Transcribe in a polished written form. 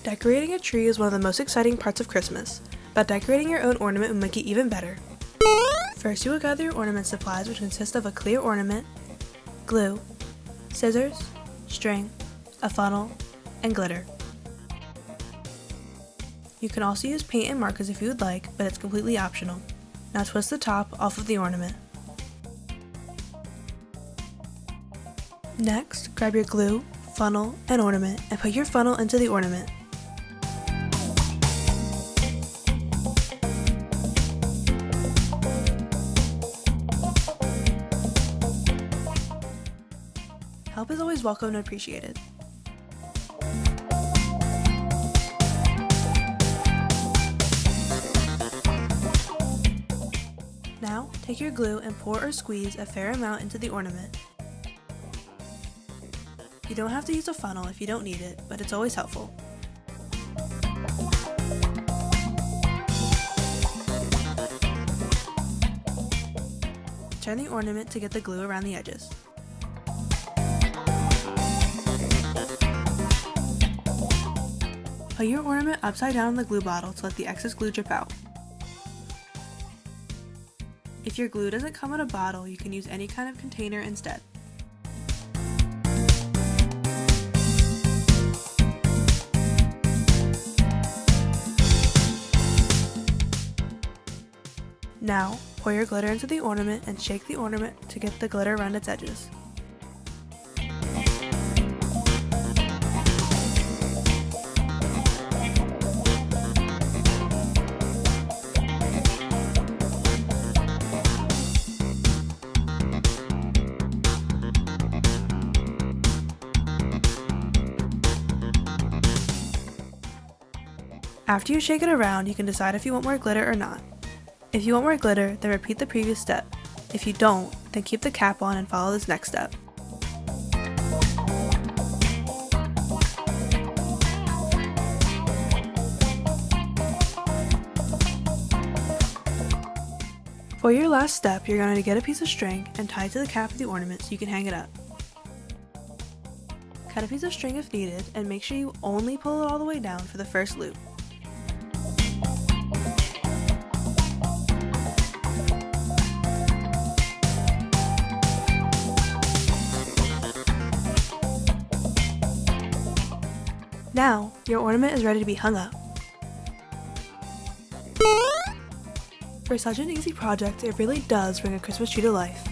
Decorating a tree is one of the most exciting parts of Christmas, but decorating your own ornament will make it even better. First, you will gather your ornament supplies, which consist of a clear ornament, glue, scissors, string, a funnel, and glitter. You can also use paint and markers if you would like, but it's completely optional. Now twist the top off of the ornament. Next, grab your glue, funnel, and ornament and put your funnel into the ornament. Help is always welcome and appreciated. Now, take your glue and pour or squeeze a fair amount into the ornament. You don't have to use a funnel if you don't need it, but it's always helpful. Turn the ornament to get the glue around the edges. Put your ornament upside down in the glue bottle to let the excess glue drip out. If your glue doesn't come in a bottle, you can use any kind of container instead. Now, pour your glitter into the ornament and shake the ornament to get the glitter around its edges. After you shake it around, you can decide if you want more glitter or not. If you want more glitter, then repeat the previous step. If you don't, then keep the cap on and follow this next step. For your last step, you're going to get a piece of string and tie it to the cap of the ornament so you can hang it up. Cut a piece of string if needed, and make sure you only pull it all the way down for the first loop. Now, your ornament is ready to be hung up. For such an easy project, it really does bring a Christmas tree to life.